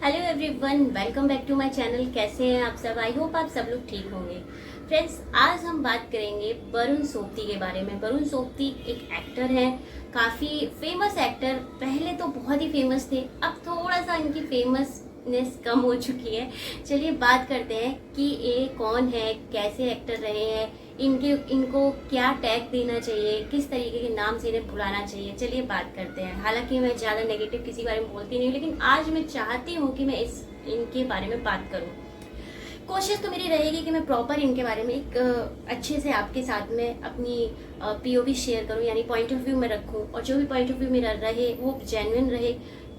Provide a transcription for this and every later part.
Hello everyone, welcome back to my channel. कैसे हैं आप सब? आई होप आप सब लोग ठीक होंगे। फ्रेंड्स, आज हम बात करेंगे वरुण सोबती के बारे में। वरुण सोबती एक एक्टर हैं, काफ़ी फेमस एक्टर। पहले तो बहुत ही फेमस थे, अब थोड़ा सा इनकी फेमसनेस कम हो चुकी है। चलिए बात करते हैं कि ये कौन है, कैसे एक्टर रहे हैं, इनको क्या टैग देना चाहिए, किस तरीके के नाम से इन्हें बुलाना चाहिए। चलिए बात करते हैं। हालांकि मैं ज़्यादा नेगेटिव किसी बारे में बोलती नहीं हूँ, लेकिन आज मैं चाहती हूँ कि मैं इनके बारे में बात करूँ। कोशिश तो मेरी रहेगी कि मैं प्रॉपर इनके बारे में एक अच्छे से आपके साथ में अपनी पीओवी शेयर करूँ, यानी पॉइंट ऑफ व्यू में रखूँ, और जो भी पॉइंट ऑफ व्यू मेरा रहे वो जेन्युइन रहे।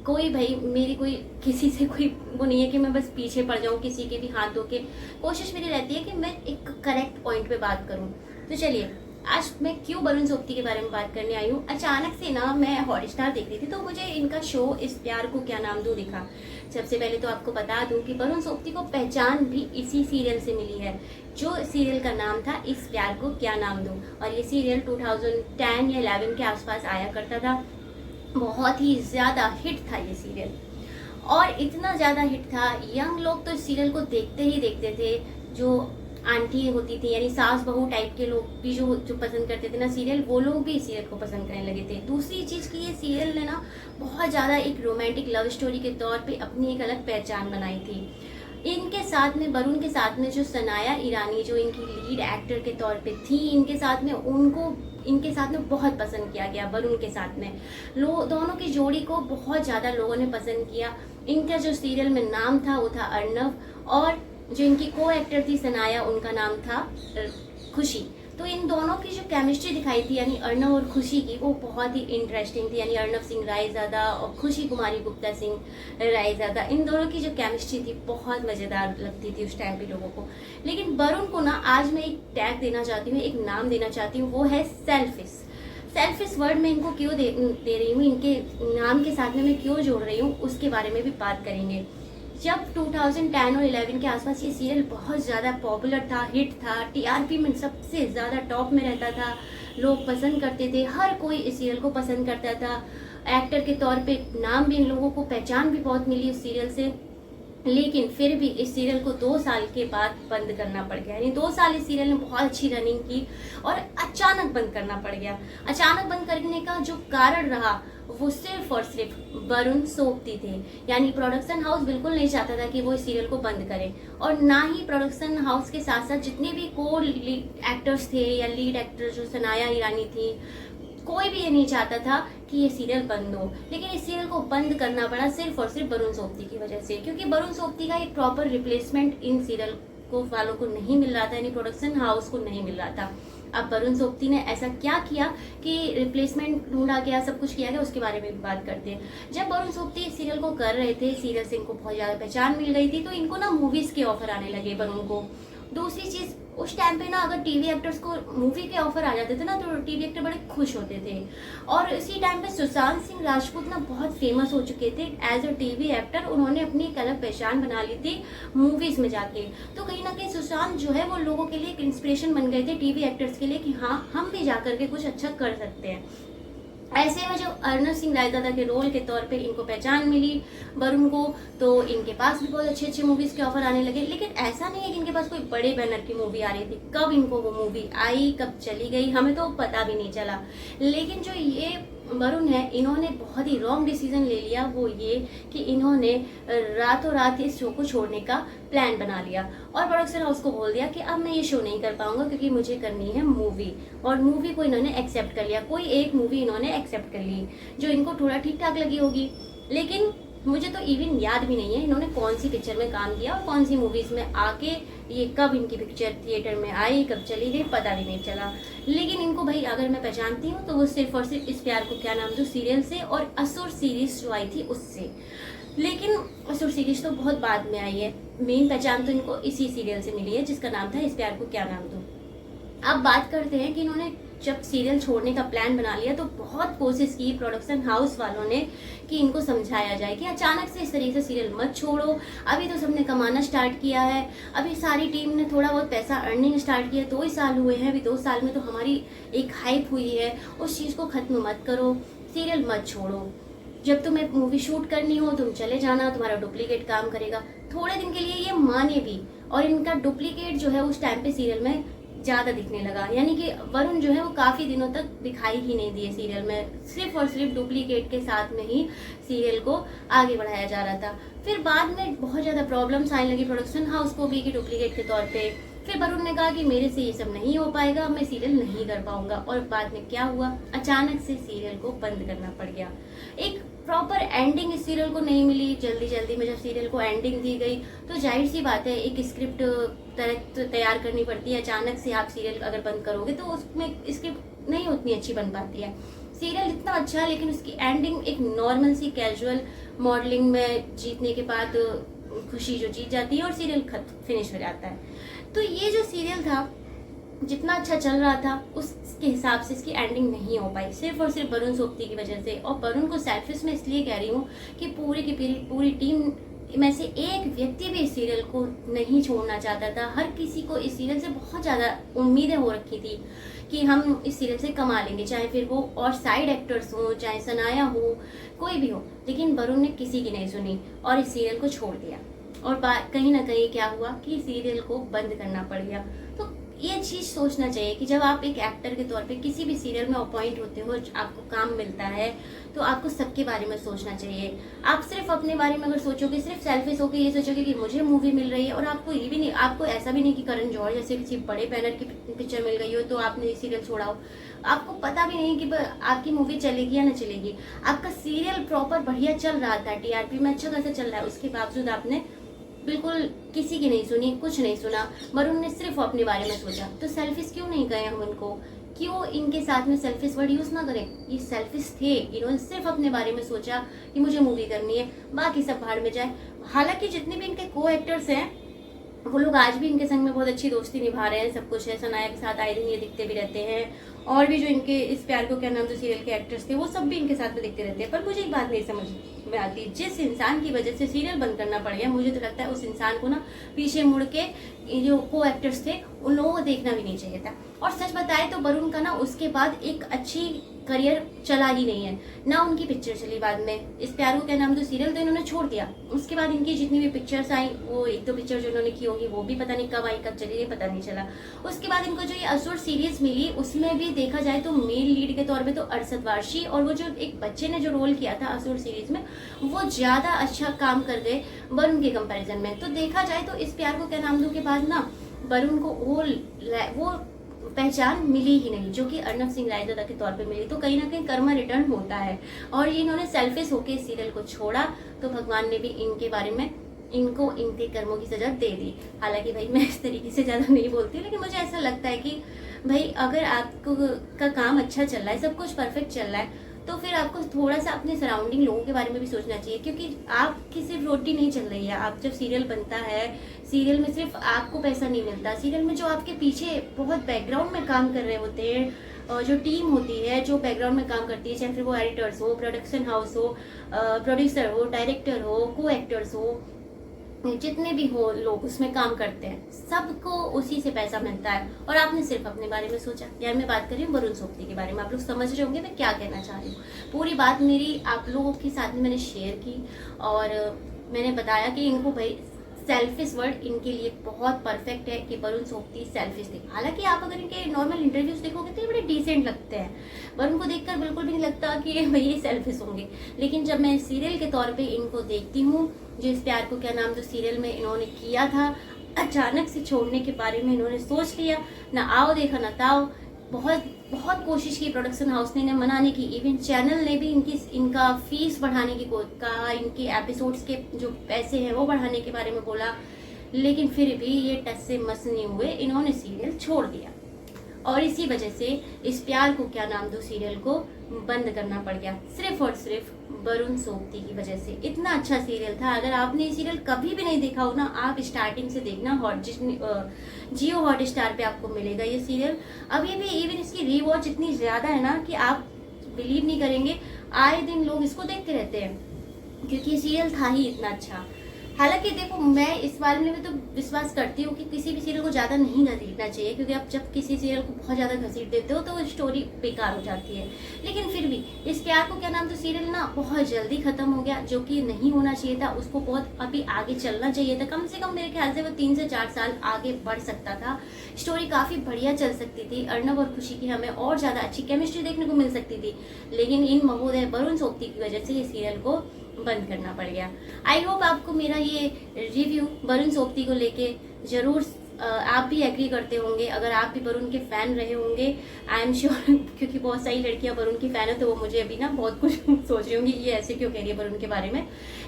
कोई भाई मेरी कोई किसी से कोई वो नहीं है कि मैं बस पीछे पड़ जाऊँ किसी के भी हाथ धो के। कोशिश मेरी रहती है कि मैं एक करेक्ट पॉइंट पे बात करूँ। तो चलिए, आज मैं क्यों वरुण सोबती के बारे में बात करने आई हूँ। अचानक से ना मैं हॉटस्टार देख रही थी, तो मुझे इनका शो इस प्यार को क्या नाम दूँ दिखा। सबसे पहले तो आपको बता दूं कि वरुण सोबती को पहचान भी इसी सीरियल से मिली है, जो सीरियल का नाम था इस प्यार को क्या नाम दूं। और ये सीरियल 2010 या 11 के आसपास आया करता था। बहुत ही ज़्यादा हिट था ये सीरियल, और इतना ज़्यादा हिट था, यंग लोग तो इस सीरियल को देखते ही देखते थे। जो आंटी होती थी, यानी सास बहू टाइप के लोग भी जो पसंद करते थे ना सीरियल, वो लोग भी इस सीरियल को पसंद करने लगे थे। दूसरी चीज़ कि ये सीरियल ने ना बहुत ज़्यादा एक रोमांटिक लव स्टोरी के तौर पे अपनी एक अलग पहचान बनाई थी। इनके साथ में, वरुण के साथ में जो सनाया ईरानी, जो इनकी लीड एक्टर के तौर पे थी, इनके साथ में बहुत पसंद किया गया। वरुण के साथ में दोनों की जोड़ी को बहुत ज़्यादा लोगों ने पसंद किया। इनका जो सीरियल में नाम था वो था अर्नव, और जो इनकी को एक्टर थी सनाया, उनका नाम था खुशी। तो इन दोनों की जो केमिस्ट्री दिखाई थी, यानी अर्नव और खुशी की, वो बहुत ही इंटरेस्टिंग थी। यानी अर्नव सिंह रायज़ादा और खुशी कुमारी गुप्ता सिंह रायज़ादा, इन दोनों की जो केमिस्ट्री थी बहुत मज़ेदार लगती थी उस टाइम पे लोगों को। लेकिन वरुण को ना आज मैं एक टैग देना चाहती हूँ, एक नाम देना चाहती हूँ, वो है सेल्फिश। सेल्फिश वर्ड में इनको क्यों दे रही हूँ, इनके नाम के साथ में मैं क्यों जोड़ रही हूँ, उसके बारे में भी बात करेंगे। जब 2010 और 11 के आसपास ये सीरियल बहुत ज़्यादा पॉपुलर था, हिट था, टीआरपी में सबसे ज़्यादा टॉप में रहता था, लोग पसंद करते थे, हर कोई इस सीरियल को पसंद करता था। एक्टर के तौर पे नाम भी, इन लोगों को पहचान भी बहुत मिली इस सीरियल से। लेकिन फिर भी इस सीरियल को 2 साल के बाद बंद करना पड़ गया। यानी 2 साल इस सीरियल ने बहुत अच्छी रनिंग की और अचानक बंद करना पड़ गया। अचानक बंद करने का जो कारण रहा वो सिर्फ और सिर्फ वरुण सोबती थे। यानी प्रोडक्शन हाउस बिल्कुल नहीं चाहता था कि वो इस सीरियल को बंद करे, और ना ही प्रोडक्शन हाउस के साथ साथ जितने भी को एक्टर्स थे या लीड एक्टर जो सनाया ईरानी थी, कोई भी ये नहीं चाहता था कि ये सीरियल बंद हो। लेकिन इस सीरियल को बंद करना पड़ा सिर्फ और सिर्फ वरुण सोबती की वजह से, क्योंकि वरुण सोबती का एक प्रॉपर रिप्लेसमेंट इन सीरियल को वालों को नहीं मिल रहा था, यानी प्रोडक्शन हाउस को नहीं मिल रहा था। अब वरुण सोबती ने ऐसा क्या किया कि रिप्लेसमेंट ढूंढा गया, सब कुछ किया गया, उसके बारे में भी बात करते हैं। जब वरुण सोबती इस सीरियल को कर रहे थे, सीरियल से इनको बहुत ज़्यादा पहचान मिल गई थी, तो इनको ना मूवीज़ के ऑफर आने लगे वरुण को। दूसरी चीज़, उस टाइम पे ना अगर टीवी एक्टर्स को मूवी के ऑफर आ जाते थे ना, तो टीवी एक्टर बड़े खुश होते थे। और इसी टाइम पे सुशांत सिंह राजपूत ना बहुत फेमस हो चुके थे एज अ टीवी एक्टर। उन्होंने अपनी एक अलग पहचान बना ली थी मूवीज में जाके। तो कहीं ना कहीं सुशांत जो है वो लोगों के लिए एक इंस्पिरेशन बन गए थे टीवी एक्टर्स के लिए, कि हाँ हम भी जा करके कुछ अच्छा कर सकते हैं। ऐसे में जो अर्नव सिंह रायज़ादा के रोल के तौर पे इनको पहचान मिली वरुण को, तो इनके पास भी बहुत अच्छे अच्छे मूवीज़ के ऑफर आने लगे। लेकिन ऐसा नहीं है कि इनके पास कोई बड़े बैनर की मूवी आ रही थी। कब इनको वो मूवी आई, कब चली गई, हमें तो पता भी नहीं चला। लेकिन जो ये वरुण है, इन्होंने बहुत ही रॉन्ग डिसीजन ले लिया, वो ये कि इन्होंने रातों रात इस शो को छोड़ने का प्लान बना लिया और प्रोडक्शन हाउस को बोल दिया कि अब मैं ये शो नहीं कर पाऊंगा, क्योंकि मुझे करनी है मूवी। और मूवी को इन्होंने एक्सेप्ट कर लिया। कोई एक मूवी इन्होंने एक्सेप्ट कर ली जो इनको थोड़ा ठीक ठाक लगी होगी, लेकिन मुझे तो इवन याद भी नहीं है इन्होंने कौन सी पिक्चर में काम किया और कौन सी मूवीज में आके, ये कब इनकी पिक्चर थिएटर में आई, कब चली गई, पता भी नहीं चला। लेकिन इनको भाई अगर मैं पहचानती हूँ तो वो सिर्फ और सिर्फ इस प्यार को क्या नाम दूँ सीरियल से, और असुर सीरीज जो आई थी उससे। लेकिन असुर सीरीज तो बहुत बाद में आई है, मेन पहचान तो इनको इसी सीरियल से मिली है जिसका नाम था इस प्यार को क्या नाम दूँ। अब बात करते हैं कि इन्होंने जब सीरियल छोड़ने का प्लान बना लिया, तो बहुत कोशिश की प्रोडक्शन हाउस वालों ने कि इनको समझाया जाए कि अचानक से इस तरीके से सीरियल मत छोड़ो, अभी तो सबने कमाना स्टार्ट किया है, अभी सारी टीम ने थोड़ा बहुत पैसा अर्निंग स्टार्ट किया, 2 ही साल हुए हैं, अभी 2 साल में तो हमारी एक हाइप हुई है, उस चीज़ को ख़त्म मत करो, सीरियल मत छोड़ो। जब तुम्हें मूवी शूट करनी हो तुम चले जाना, तुम्हारा डुप्लीकेट काम करेगा। थोड़े दिन के लिए ये माने भी, और इनका डुप्लीकेट जो है उस टाइम पे सीरियल में ज्यादा दिखने लगा। यानी कि वरुण जो है वो काफी दिनों तक दिखाई ही नहीं दिए सीरियल में, सिर्फ और सिर्फ डुप्लीकेट के साथ में ही सीरियल को आगे बढ़ाया जा रहा था। फिर बाद में बहुत ज्यादा प्रॉब्लम्स आने लगी प्रोडक्शन हाउस को भी कि डुप्लीकेट के तौर पे। फिर वरुण ने कहा कि मेरे से ये सब नहीं हो पाएगा, मैं सीरियल नहीं कर पाऊंगा। और बाद में क्या हुआ, अचानक से सीरियल को बंद करना पड़ गया। एक प्रॉपर एंडिंग इस सीरियल को नहीं मिली। जल्दी जल्दी में जब सीरियल को एंडिंग दी गई तो जाहिर सी बात है एक स्क्रिप्ट तैयार करनी पड़ती है। अचानक से आप सीरियल अगर बंद करोगे तो उसमें स्क्रिप्ट नहीं उतनी अच्छी बन पाती है। सीरियल इतना अच्छा है लेकिन उसकी एंडिंग एक नॉर्मल सी कैजुअल मॉडलिंग में जीतने के बाद खुशी जो जीत जाती है और सीरियल फिनिश हो जाता है। तो ये जो सीरियल था जितना अच्छा चल रहा था उसके हिसाब से इसकी एंडिंग नहीं हो पाई, सिर्फ और सिर्फ वरुण सोबती की वजह से। और वरुण को सेल्फिश में इसलिए कह रही हूँ कि पूरी की पूरी टीम में से एक व्यक्ति भी इस सीरियल को नहीं छोड़ना चाहता था। हर किसी को इस सीरियल से बहुत ज़्यादा उम्मीदें हो रखी थी कि हम इस सीरियल से कमा लेंगे, चाहे फिर वो और साइड एक्टर्स हो, चाहे सनाया हो, कोई भी हो। लेकिन वरुण ने किसी की नहीं सुनी और इस सीरियल को छोड़ दिया। और कहीं ना कहीं क्या हुआ कि सीरियल को बंद करना पड़ गया। तो ये चीज सोचना चाहिए कि जब आप एक एक्टर के तौर पे किसी भी सीरियल में अपॉइंट होते हो, आपको काम मिलता है, तो आपको सबके बारे में सोचना चाहिए। आप सिर्फ अपने बारे में अगर सोचोगे, सिर्फ सेल्फिश होकर ये सोचोगे कि मुझे मूवी मिल रही है, और आपको ये भी नहीं, आपको ऐसा भी नहीं कि करण जौहर जैसे किसी बड़े बैनर की पिक्चर मिल गई हो तो आपने सीरियल छोड़ा हो। आपको पता भी नहीं कि आपकी मूवी चलेगी या ना चलेगी। आपका सीरियल प्रॉपर बढ़िया चल रहा था, टीआरपी में अच्छा खासा चल रहा है, उसके बावजूद आपने बिल्कुल किसी की नहीं सुनी, कुछ नहीं सुना। वरुण ने सिर्फ अपने बारे में सोचा। तो सेल्फिश क्यों नहीं कहें हम उनको, क्यों इनके साथ में सेल्फिश वर्ड यूज ना करें। ये सेल्फिश थे, इन्होंने सिर्फ अपने बारे में सोचा कि मुझे मूवी करनी है, बाकी सब भाड़ में जाए। हालांकि जितने भी इनके को एक्टर्स हैं वो लोग आज भी इनके संग में बहुत अच्छी दोस्ती निभा रहे हैं, सब कुछ है। सनाया के साथ आए दिन ये दिखते भी रहते हैं, और भी जो इनके इस प्यार को क्या नाम जो सीरियल के एक्टर्स थे वो सब भी इनके साथ में दिखते रहते हैं। पर मुझे एक बात नहीं समझ में आती, जिस इंसान की वजह से सीरियल बंद करना पड़ गया, मुझे तो लगता है उस इंसान को ना पीछे मुड़ के जो को एक्टर्स थे उन लोगों को देखना भी नहीं चाहिए था। और सच बताए तो वरुण का ना उसके बाद एक अच्छी करियर चला ही नहीं है, ना उनकी पिक्चर चली बाद में। इस प्यार को क्या नाम जो सीरियल तो इन्होंने छोड़ दिया। उसके बाद इनकी जितनी भी पिक्चर्स आई, वो एक दो पिक्चर जो इन्होंने की होगी वो भी पता नहीं कब आई कब चली गई, पता नहीं चला। उसके बाद इनको जो ये असुर सीरीज मिली उसमें भी देखा जाए तो मेल लीड के तौर पे तो अरशद वारसी और वो जो एक बच्चे ने जो रोल किया था असुर सीरीज में, वो ज्यादा अच्छा काम कर गए वरुण के कंपैरिजन में। तो देखा जाए तो इस प्यार को क्या नाम दो के बाद ना वरुण को वो पहचान मिली ही नहीं जो कि अर्नब सिंह रायजादा के तौर पे मिली। तो कहीं ना कहीं कर्मा रिटर्न होता है, और ये इन्होंने सेल्फिश होके इस सीरियल को छोड़ा तो भगवान ने भी इनके बारे में इनको इनके कर्मों की सजा दे दी। हालांकि भाई मैं इस तरीके से ज़्यादा नहीं बोलती, लेकिन मुझे ऐसा लगता है कि भाई अगर आपको का काम अच्छा चल रहा है, सब कुछ परफेक्ट चल रहा है, तो फिर आपको थोड़ा सा अपने सराउंडिंग लोगों के बारे में भी सोचना चाहिए। क्योंकि आपकी सिर्फ रोटी नहीं चल रही है। आप जब सीरियल बनता है, सीरियल में सिर्फ आपको पैसा नहीं मिलता, सीरियल में जो आपके पीछे बहुत बैकग्राउंड में काम कर रहे होते हैं, और जो टीम होती है जो बैकग्राउंड में काम करती है, चाहे फिर वो एडिटर्स हो, प्रोडक्शन हाउस हो, प्रोड्यूसर हो, डायरेक्टर हो, को एक्टर्स हो, जितने भी हो लोग उसमें काम करते हैं, सबको उसी से पैसा मिलता है। और आपने सिर्फ अपने बारे में सोचा। यार मैं बात कर रही हूँ वरुण सोबती के बारे में, आप लोग समझ रहे होंगे मैं क्या कहना चाह रही हूँ। पूरी बात मेरी आप लोगों के साथ में मैंने शेयर की, और मैंने बताया कि इनको भाई सेल्फिश वर्ड इनके लिए बहुत परफेक्ट है कि वरुण सोबती सेल्फिश थे। हालांकि आप अगर इनके नॉर्मल इंटरव्यूज देखोगे तो ये बड़े डिसेंट लगते हैं, वरुण को देखकर बिल्कुल भी नहीं लगता कि भाई ये सेल्फिश होंगे। लेकिन जब मैं सीरियल के तौर पे इनको देखती हूँ, जो इस प्यार को क्या नाम जो सीरियल में इन्होंने किया था, अचानक से छोड़ने के बारे में इन्होंने सोच लिया, ना आओ देखा ना ताओ, बहुत बहुत कोशिश की प्रोडक्शन हाउस ने मनाने की, इवन चैनल ने भी इनका फीस बढ़ाने की कहा, इनके एपिसोड्स के जो पैसे हैं वो बढ़ाने के बारे में बोला, लेकिन फिर भी ये टस से मस नहीं हुए, इन्होंने सीरियल छोड़ दिया। और इसी वजह से इस प्यार को क्या नाम दो सीरियल को बंद करना पड़ गया, सिर्फ और सिर्फ वरुण सोबती की वजह से। इतना अच्छा सीरियल था, अगर आपने ये सीरियल कभी भी नहीं देखा हो ना, आप स्टार्टिंग से देखना, जियो हॉट स्टार पे आपको मिलेगा ये सीरियल। अभी भी इवन इसकी रीवॉच इतनी ज़्यादा है ना कि आप बिलीव नहीं करेंगे, आए दिन लोग इसको देखते रहते हैं, क्योंकि ये सीरियल था ही इतना अच्छा। हालांकि देखो, मैं इस बारे में तो विश्वास करती हूँ कि किसी भी सीरियल को ज़्यादा नहीं घसीटना चाहिए, क्योंकि आप जब किसी सीरियल को बहुत ज़्यादा घसीट देते हो तो वो स्टोरी बेकार हो जाती है। लेकिन फिर भी इस प्यार को क्या नाम तो सीरियल ना बहुत जल्दी खत्म हो गया, जो कि नहीं होना चाहिए था। उसको बहुत अभी आगे चलना चाहिए था, कम से कम मेरे ख्याल से वो 3 से 4 साल आगे बढ़ सकता था। स्टोरी काफ़ी बढ़िया चल सकती थी, अर्नब और खुशी की हमें और ज़्यादा अच्छी केमिस्ट्री देखने को मिल सकती थी। लेकिन इन महोदय वरुण सोपती की वजह से ये सीरियल को बंद करना पड़ गया। आई होप आपको मेरा ये रिव्यू वरुण सोपती को लेके जरूर आप भी एग्री करते होंगे। अगर आप भी वरुण के फैन रहे होंगे, आई एम श्योर, क्योंकि बहुत सारी लड़कियां वरुण की फैन है, तो वो मुझे अभी ना बहुत कुछ सोच रही होंगी ये ऐसे क्यों कह रही है वरुण के बारे में।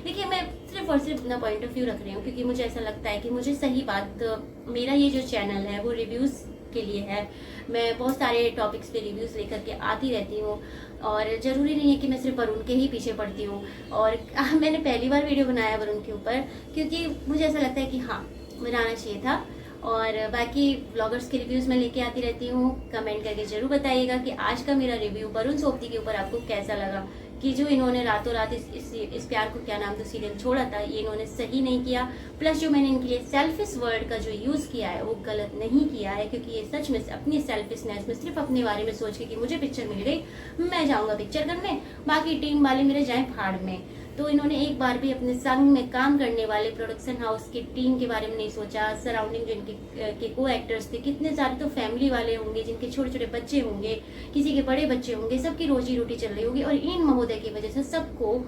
देखिए, मैं सिर्फ और सिर्फ अपना पॉइंट ऑफ व्यू रख रही हूँ, क्योंकि मुझे ऐसा लगता है कि मुझे सही बात, मेरा ये जो चैनल है वो रिव्यूज़ के लिए है। मैं बहुत सारे टॉपिक्स पे रिव्यूज़ लेकर के आती रहती हूँ, और ज़रूरी नहीं है कि मैं सिर्फ वरुण के ही पीछे पड़ती हूँ। और मैंने पहली बार वीडियो बनाया वरुण के ऊपर, क्योंकि मुझे ऐसा लगता है कि हाँ, बनाना चाहिए था। और बाकी ब्लॉगर्स के रिव्यूज़ मैं लेके आती रहती हूँ। कमेंट करके ज़रूर बताइएगा कि आज का मेरा रिव्यू वरुण सोपती के ऊपर आपको कैसा लगा, कि जो इन्होंने रातों रात इस प्यार को क्या नाम तो सीरियल छोड़ा था, ये इन्होंने सही नहीं किया। प्लस जो मैंने इनके लिए सेल्फिश वर्ड का जो यूज़ किया है वो गलत नहीं किया है, क्योंकि ये सच में अपनी सेल्फिशनेस में सिर्फ अपने बारे में सोच के कि मुझे पिक्चर मिल गई, मैं जाऊँगा पिक्चर करने, बाकी टीम वाले मेरे जाएँ फाड़ में। तो इन्होंने एक बार भी अपने संग में काम करने वाले प्रोडक्शन हाउस की टीम के बारे में नहीं सोचा। सराउंडिंग जो इनके को एक्टर्स थे, कितने सारे तो फैमिली वाले होंगे जिनके छोटे छोटे बच्चे होंगे, किसी के बड़े बच्चे होंगे, सबकी रोजी रोटी चल रही होगी, और इन महोदय की वजह से सबको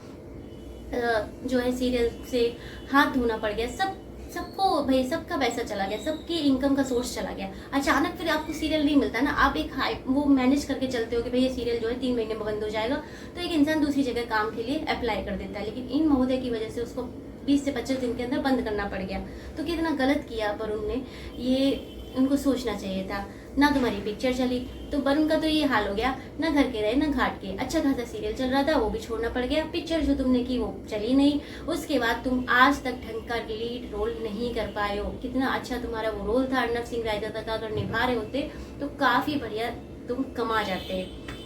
जो है सीरियल से हाथ धोना पड़ गया। सबको भाई, सबका पैसा चला गया, सबकी इनकम का सोर्स चला गया। अचानक फिर आपको सीरियल नहीं मिलता ना, आप एक हाई वो मैनेज करके चलते हो कि भाई ये सीरियल जो है 3 महीने में बंद हो जाएगा, तो एक इंसान दूसरी जगह काम के लिए अप्लाई कर देता है। लेकिन इन महोदय की वजह से उसको 20 से 25 दिन के अंदर बंद करना पड़ गया। तो कितना गलत किया वरुण ने, ये उनको सोचना चाहिए था। ना तुम्हारी पिक्चर चली तो वरुण का तो ये हाल हो गया, ना घर के रहे ना घाट के। अच्छा खासा सीरियल चल रहा था, वो भी छोड़ना पड़ गया। पिक्चर जो तुमने की वो चली नहीं, उसके बाद तुम आज तक ढंग का लीड रोल नहीं कर पाए हो। कितना अच्छा तुम्हारा वो रोल था, अर्नब सिंह रायदत्ता का अगर निभा रहे होते तो काफी बढ़िया तुम कमा जाते।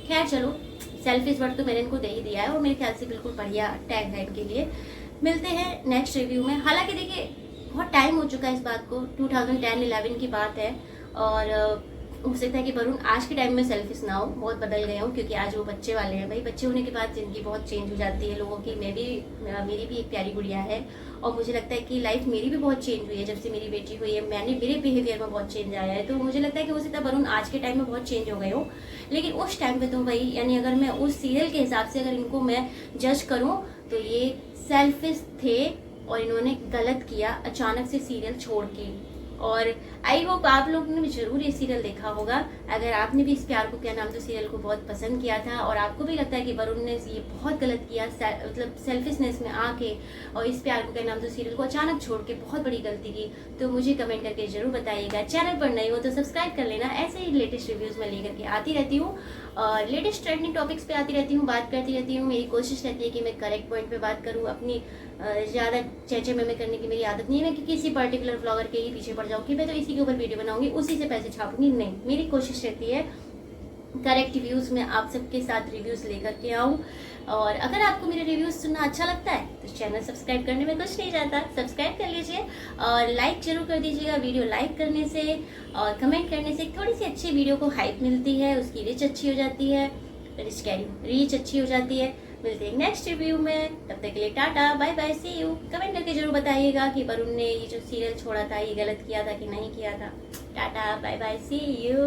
खैर चलो, सेल्फिश वर्ड तो मैंने इनको दे ही दिया है, और मेरे ख्याल से बिल्कुल बढ़िया टैग है इनके लिए। मिलते हैं नेक्स्ट रिव्यू में। हालांकि देखिए, बहुत टाइम हो चुका है इस बात को, 2010-11 की बात है, और हो सकता है कि वरुण आज के टाइम में सेल्फिश ना हो, बहुत बदल गए हूँ, क्योंकि आज वो बच्चे वाले हैं। भाई, बच्चे होने के बाद जिंदगी बहुत चेंज हो जाती है लोगों की। मेरी भी एक प्यारी गुड़िया है, और मुझे लगता है कि लाइफ मेरी भी बहुत चेंज हुई है जब से मेरी बेटी हुई है। मेरे बिहेवियर में बहुत चेंज आया है, तो मुझे लगता है कि हो सकता है वरुण आज के टाइम में बहुत चेंज हो गए हो। लेकिन उस टाइम पे तो भाई, यानी अगर मैं उस सीरियल के हिसाब से अगर इनको मैं जज करूँ तो ये सेल्फिश थे, और इन्होंने गलत किया अचानक से सीरियल छोड़ के। और आई होप आप लोगों ने भी जरूर ये सीरियल देखा होगा। अगर आपने भी इस प्यार को क्या नाम तो सीरियल को बहुत पसंद किया था, और आपको भी लगता है कि वरुण ने ये बहुत गलत किया, मतलब सेल्फिशनेस में आके, और इस प्यार को क्या नाम तो सीरियल को अचानक छोड़ के बहुत बड़ी गलती की, तो मुझे कमेंट करके जरूर बताइएगा। चैनल पर नए हो तो सब्सक्राइब कर लेना। ऐसे ही लेटेस्ट रिव्यूज़ मैं लेकर के आती रहती हूँ, और लेटेस्ट ट्रेंडिंग टॉपिक्स पे आती रहती हूँ, बात करती रहती हूँ। मेरी कोशिश रहती है कि मैं करेक्ट पॉइंट पे बात करूँ। अपनी ज़्यादा चेचे में करने की मेरी आदत नहीं है कि किसी पर्टिकुलर ब्लॉगर के ही पीछे पड़ जाऊँ कि मैं तो इसी के ऊपर वीडियो बनाऊंगी, उसी से पैसे छापूंगी। नहीं, मेरी कोशिश रहती है करेक्ट रिव्यूज़ में आप सबके साथ रिव्यूज़ लेकर के आऊँ। और अगर आपको मेरे रिव्यूज़ सुनना अच्छा लगता है तो चैनल सब्सक्राइब करने में कुछ नहीं जाता, सब्सक्राइब कर लीजिए, और लाइक जरूर कर दीजिएगा। वीडियो लाइक करने से और कमेंट करने से थोड़ी सी अच्छी वीडियो को हाइप मिलती है, उसकी रीच अच्छी हो जाती है, रीच अच्छी हो जाती है। मिलते हैं नेक्स्ट रिव्यू में, तब तक के लिए tata bye bye, see you. Comment करके जरूर बताइएगा कि वरुण ने ये जो सीरियल छोड़ा था ये गलत किया था कि नहीं किया था। Tata bye bye, see you.